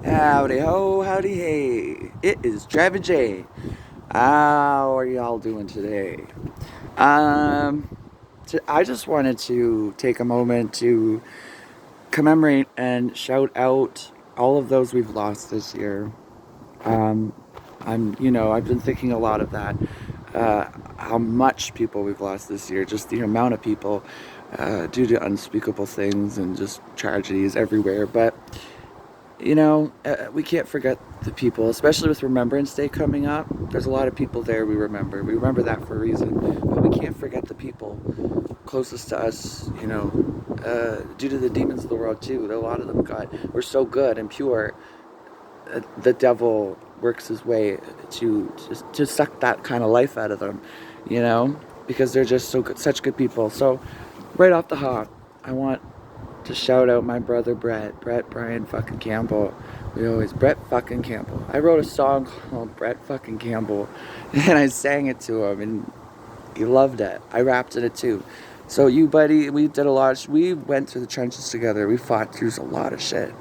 Howdy ho, howdy hey. It is Travis J. How are y'all doing today? Um, I just wanted to take a moment to commemorate and shout out all of those we've lost this year. Um, I've been thinking a lot of that. How much people we've lost this year, just the amount of people due to unspeakable things and just tragedies everywhere. But we can't forget the people, especially with Remembrance Day coming up. There's a lot of people there we remember. We remember that for a reason. But we can't forget the people closest to us, due to the demons of the world, too. A lot of them, were so good and pure. The devil works his way to suck that kind of life out of them, because they're just so good, such good people. So, right off the hop, I want to shout out my brother Brett Brian fucking Campbell. Brett fucking Campbell. I wrote a song called Brett fucking Campbell, and I sang it to him, and he loved it. I rapped in it too. So you, buddy, we did a lot. We went through the trenches together. We fought through a lot of shit.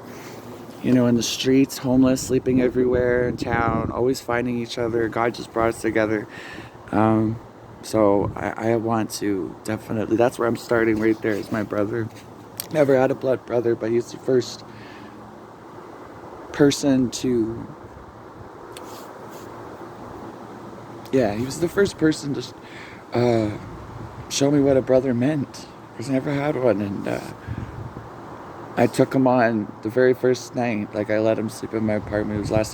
In the streets, homeless, sleeping everywhere in town, always finding each other. God just brought us together. So I want to definitely. That's where I'm starting right there. Is my brother. Never had a blood brother, but he's the first person to, he was the first person to show me what a brother meant, because I never had one. And I took him on the very first night. Like, I let him sleep in my apartment. It was last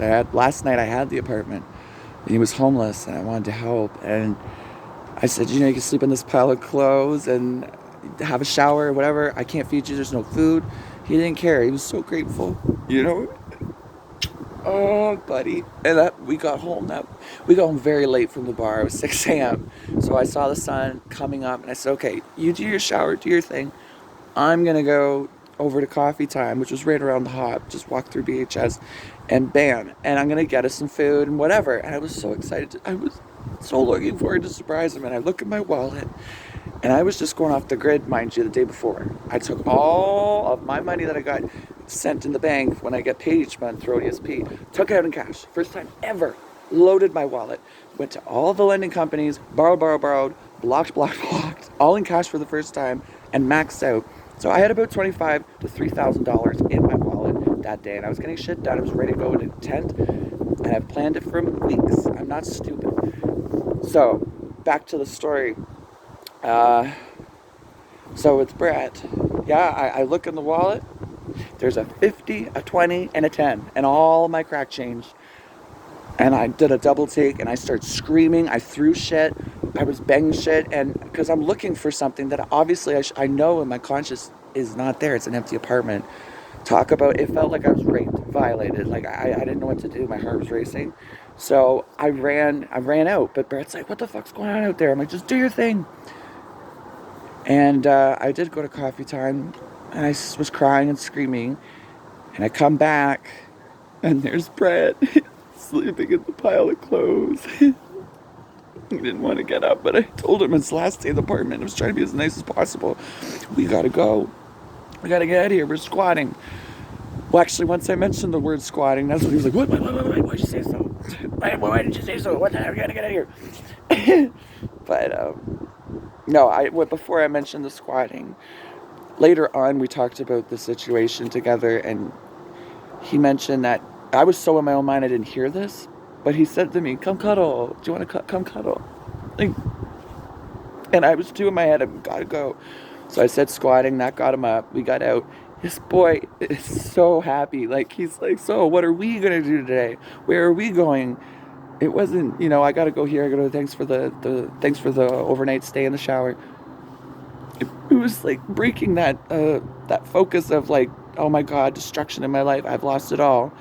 night I had the apartment, and he was homeless, and I wanted to help. And I said, you can sleep in this pile of clothes and have a shower or whatever. I can't feed you. There's no food. He didn't care. He was so grateful. Oh, buddy. And we got home very late from the bar. It was 6 a.m. So I saw the sun coming up, and I said, okay, you do your shower, do your thing. I'm going to go over to coffee time, which was right around the hop. Just walk through BHS, and bam. And I'm going to get us some food and whatever. And I was so excited. I was so looking forward to surprise him. And I look at my wallet, and I was just going off the grid, mind you, the day before. I took all of my money that I got sent in the bank when I get paid each month through ESP, took it out in cash. First time ever. Loaded my wallet. Went to all the lending companies, borrowed, blocked, all in cash for the first time, and maxed out. So I had about $2,500 to $3,000 in my wallet that day, and I was getting shit done. I was ready to go in a tent, and I've planned it for weeks. I'm not stupid. So, back to the story. So with Brett, I look in the wallet. There's a 50, a 20, and a 10, and all my crack change. And I did a double take, and I started screaming. I threw shit. I was banging shit, and because I'm looking for something that obviously I know in my conscience is not there. It's an empty apartment. It felt like I was raped, violated. Like I didn't know what to do. My heart was racing. So I ran out. But Brett's like, what the fuck's going on out there? I'm like, just do your thing. And I did go to coffee time, and I was crying and screaming. And I come back, and there's Brett sleeping in the pile of clothes. He didn't want to get up, but I told him it's the last day of the apartment. I was trying to be as nice as possible. We gotta go. We gotta get out of here. We're squatting. Well, actually, once I mentioned the word squatting, that's when he was like, what, why'd you say so? Why did you say so? What the hell? We gotta get out of here. But, no, before I mentioned the squatting, later on we talked about the situation together, and he mentioned that I was so in my own mind I didn't hear this, but he said to me, come cuddle. Do you want to come cuddle? And I was too in my head, I gotta go. So I said squatting, that got him up. We got out. This boy is so happy. Like, he's like, so what are we gonna do today? Where are we going? It wasn't, I gotta go here. I gotta thanks for the overnight stay in the shower. It was like breaking that focus of like, oh my God, destruction in my life. I've lost it all.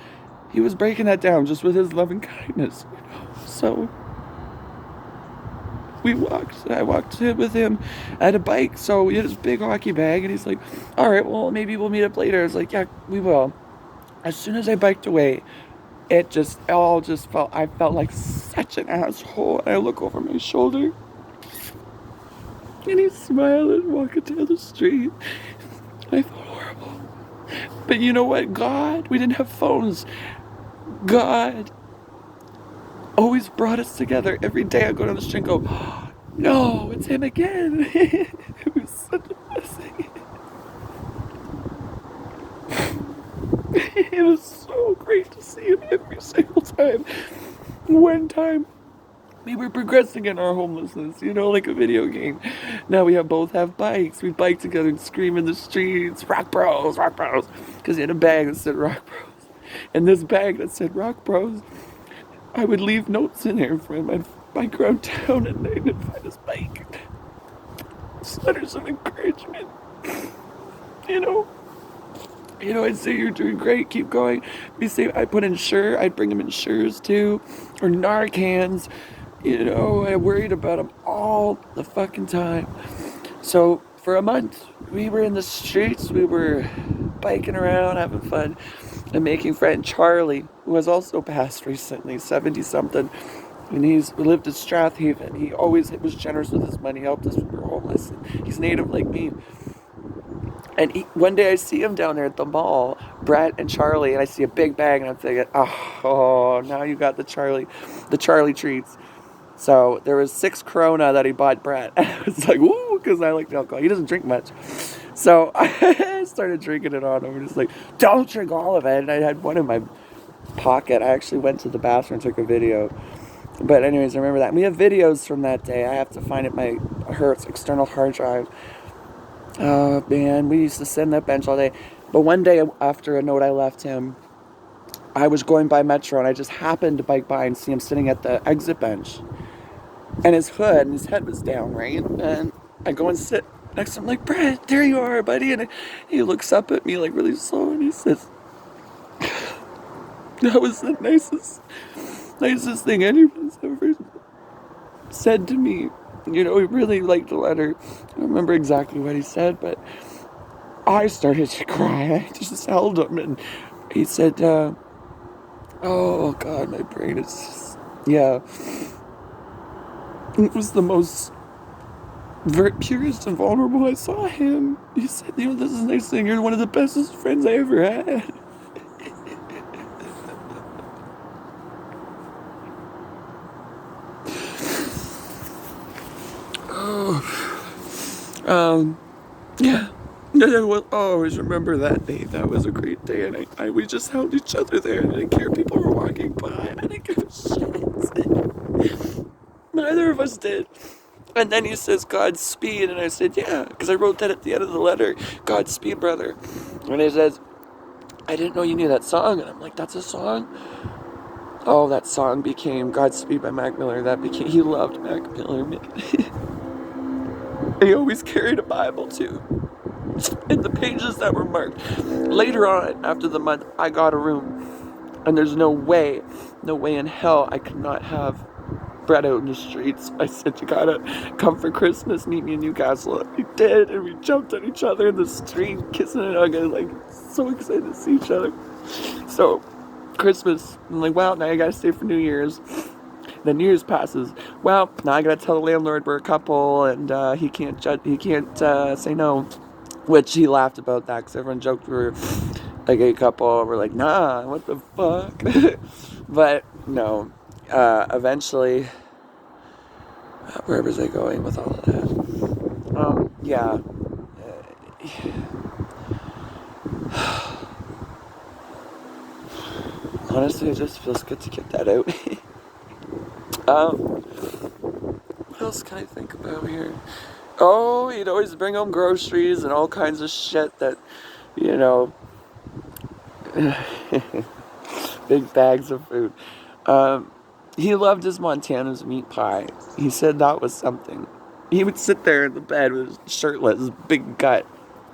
He was breaking that down just with his loving kindness. So I walked with him. I had a bike, so he had his big hockey bag, and he's like, all right, well, maybe we'll meet up later. I was like, yeah, we will. As soon as I biked away, I felt like such an asshole. And I look over my shoulder, and he's smiling, walking down the street. I felt horrible. But you know what? God, we didn't have phones. God always brought us together. Every day I go down the street and go, oh, no, it's him again. It was such a blessing. It was so great to see him every single time. One time, we were progressing in our homelessness, you know, like a video game. Now we both have bikes. We bike together and scream in the streets, rock bros, rock bros. Because he had a bag that said rock bros. And this bag that said rock bros, I would leave notes in there for him. I'd bike around town at night and find his bike. Just letters of encouragement. You know, I'd say you're doing great, keep going. Be safe. I'd put Ensure, I'd bring him Ensures too, or Narcans. You know, I worried about him all the fucking time. So for a month, we were in the streets, we were biking around, having fun, and making friends. Charlie, who has also passed recently, 70 something, and he's lived in Strathaven. He always was generous with his money, helped us when we were homeless. He's native like me. And one day I see him down there at the mall, Brett and Charlie, and I see a big bag, and I'm thinking, oh, now you got the Charlie treats. So there was 6 Corona that he bought Brett. I was like, woo, because I like alcohol. He doesn't drink much. So I started drinking it on him, and he's like, don't drink all of it. And I had one in my pocket. I actually went to the bathroom and took a video. But anyways, I remember that. We have videos from that day. I have to find it, my Hertz external hard drive. Oh, man, we used to sit on that bench all day. But one day after a note I left him, I was going by Metro, and I just happened to bike by and see him sitting at the exit bench. And his head was down, right? And I go and sit next to him, like, Brett, there you are, buddy. And he looks up at me, like, really slow, and he says, that was the nicest thing anyone's ever said to me. You know, he really liked the letter. I don't remember exactly what he said, but I started to cry. I just held him, and he said, oh, God, my brain is just, yeah. It was the most purest and vulnerable I saw him. He said, you know, this is a nice thing. You're one of the bestest friends I ever had. Yeah. I will always remember that day. That was a great day, and we just held each other there. I didn't care if people were walking by. I didn't give a shit. Neither of us did. And then he says, Godspeed, and I said, yeah, because I wrote that at the end of the letter, Godspeed, brother. And he says, I didn't know you knew that song, and I'm like, that's a song? Oh, that song became Godspeed by Mac Miller. He loved Mac Miller. He always carried a Bible too. And the pages that were marked. Later on, after the month, I got a room. And there's no way in hell I could not have Brett out in the streets. I said, you gotta come for Christmas, meet me in Newcastle. And we did, and we jumped on each other in the street, kissing and hugging, like, so excited to see each other. So, Christmas, I'm like, well, now you gotta stay for New Year's. Then New Year's passes. Well, now I gotta tell the landlord we're a couple, and he can't say no. Which he laughed about that, because everyone joked we were a gay couple. We're like, nah, what the fuck? But no, eventually, where was I going with all of that? Yeah. Honestly, it just feels good to get that out. What else can I think about here? Oh, he'd always bring home groceries and all kinds of shit that, you know, big bags of food. He loved his Montana's meat pie. He said that was something. He would sit there in the bed with his shirtless, big gut.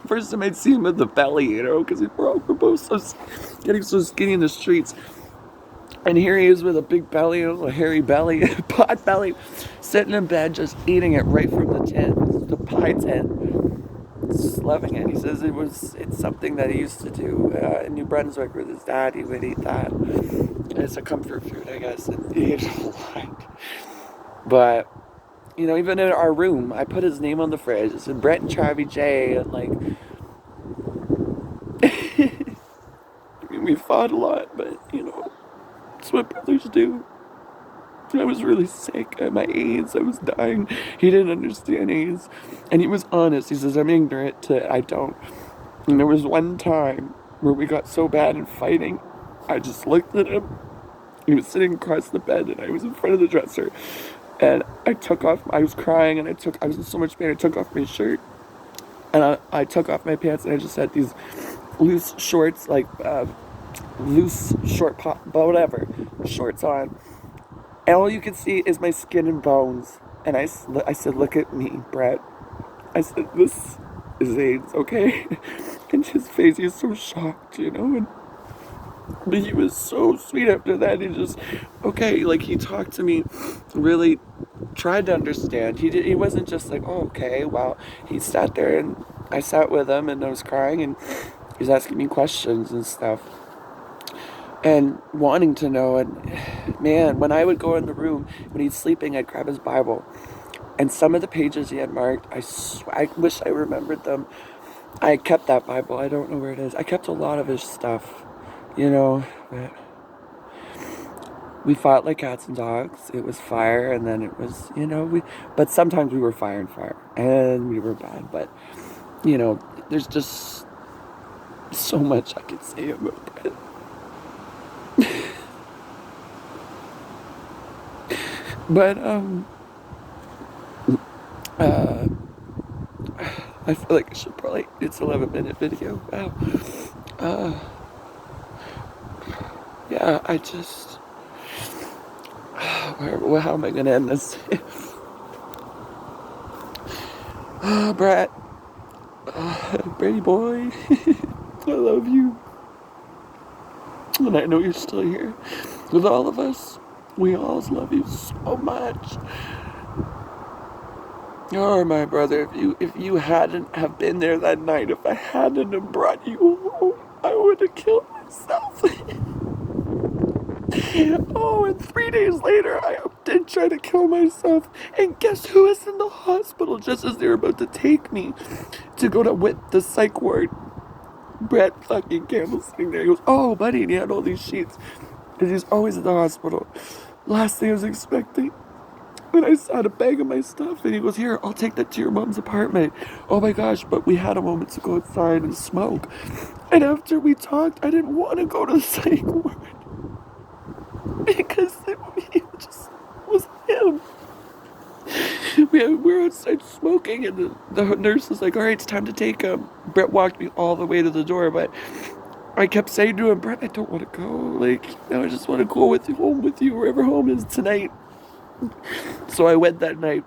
First time I'd see him with the belly, you know, because we're both getting so skinny in the streets. And here he is with a big belly, a hairy belly, pot belly, sitting in bed just eating it right from the tin, the pie tin. Just loving it. He says it's something that he used to do in New Brunswick with his dad. He would eat that. It's a comfort food, I guess. And he ate a lot. But, you know, even in our room, I put his name on the fridge. It said Brett and Travi J. And, like, fought a lot, but, you know, it's what brothers do. I was really sick. I had my AIDS. I was dying. He didn't understand AIDS. And he was honest. He says, I'm ignorant to it. I don't. And there was one time where we got so bad in fighting, I just looked at him. He was sitting across the bed, and I was in front of the dresser. And I took off, I was crying, and I was in so much pain, I took off my shirt. And I took off my pants, and I just had these loose shorts, like loose short whatever, shorts on. And all you can see is my skin and bones. And I said, look at me, Brett. I said, this is AIDS, okay? And his face, he was so shocked, you know? But he was so sweet after that. He just, okay, like he talked to me, really tried to understand. He wasn't just like, oh, okay, well, he sat there and I sat with him and I was crying and he was asking me questions and stuff. And wanting to know, and man, when I would go in the room, when he's sleeping, I'd grab his Bible. And some of the pages he had marked, I wish I remembered them. I kept that Bible. I don't know where it is. I kept a lot of his stuff, you know. But we fought like cats and dogs. It was fire, and then it was, you know, but sometimes we were fire and fire, and we were bad. But, you know, there's just so much I could say about Brett. But, I feel like I should probably, it's an 11-minute video. Wow. Yeah, I just, how am I going to end this? Brett, Bretty boy, I love you. And I know you're still here with all of us. We all love you so much. Oh, my brother, if you hadn't have been there that night, if I hadn't have brought you home, I would have killed myself. Oh, and 3 days later, I did try to kill myself. And guess who was in the hospital just as they were about to take me to go to the psych ward? Brett fucking Campbell sitting there. He goes, oh, buddy, and he had all these sheets. Because he's always at the hospital. Last thing I was expecting. And I saw a bag of my stuff, and he goes, here, I'll take that to your mom's apartment. Oh my gosh, but we had a moment to go outside and smoke. And after we talked, I didn't want to go to the psych ward. Because it just was him. We were outside smoking, and the nurse was like, all right, it's time to take him. Brett walked me all the way to the door, but I kept saying to him, Brett, I don't want to go. Like, I just want to go home with you, wherever home is tonight. So I went that night,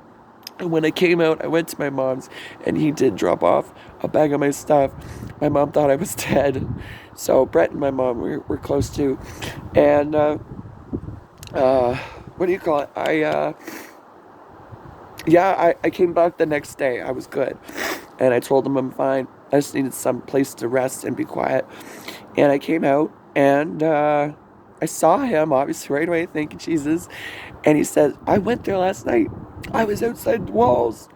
and when I came out, I went to my mom's, and he did drop off a bag of my stuff. My mom thought I was dead, so Brett and my mom were close too. And what do you call it? I came back the next day. I was good, and I told him I'm fine. I just needed some place to rest and be quiet. And I came out, and I saw him, obviously, right away, thank you, Jesus. And he said, I went there last night. I was outside the walls.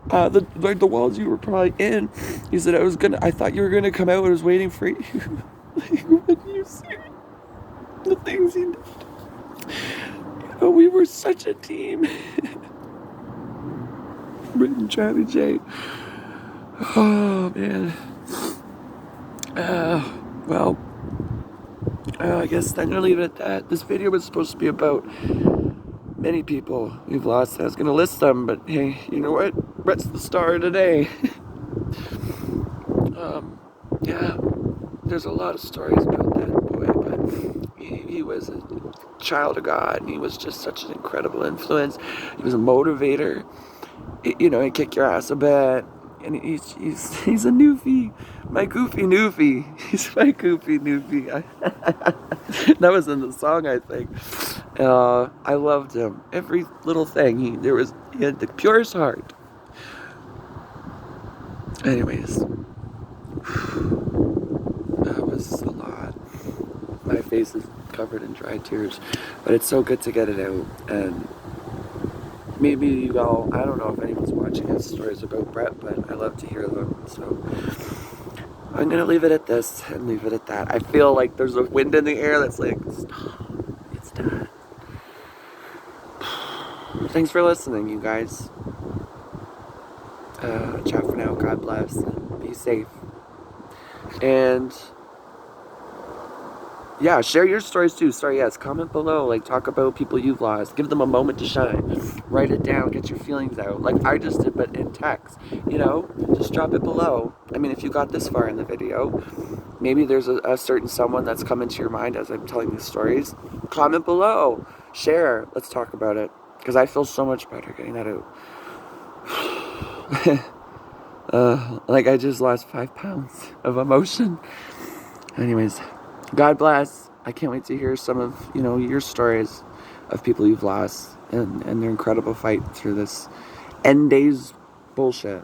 The walls you were probably in. He said, I thought you were going to come out. I was waiting for you. Like, when you see the things he did. You know, we were such a team. Britt and Charlie J. Oh, man. I guess I'm going to leave it at that. This video was supposed to be about many people we've lost. I was going to list them, but hey, you know what? Brett's the star today. Yeah, there's a lot of stories about that boy, but he was a child of God, and he was just such an incredible influence. He was a motivator. You know, he kicked your ass a bit. And he's a newfie, my goofy newfie. He's my goofy newfie. That was in the song, I think. I loved him. Every little thing. He had the purest heart. Anyways, that was a lot. My face is covered in dry tears, but it's so good to get it out. And maybe you all, I don't know if anyone's watching his stories about Brett, but I love to hear them. So, I'm gonna leave it at this and leave it at that. I feel like there's a wind in the air that's like, stop, it's done. Thanks for listening, you guys. Ciao for now. God bless. Be safe. And yeah, share your stories too. Sorry, yes. Comment below. Like, talk about people you've lost. Give them a moment to shine. Write it down. Get your feelings out. Like I just did, but in text. You know, just drop it below. I mean, if you got this far in the video, maybe there's a certain someone that's come into your mind as I'm telling these stories. Comment below. Share. Let's talk about it. Because I feel so much better getting that out. Like I just lost 5 pounds of emotion. Anyways, God bless. I can't wait to hear some of, you know, your stories of people you've lost and their incredible fight through this end days bullshit.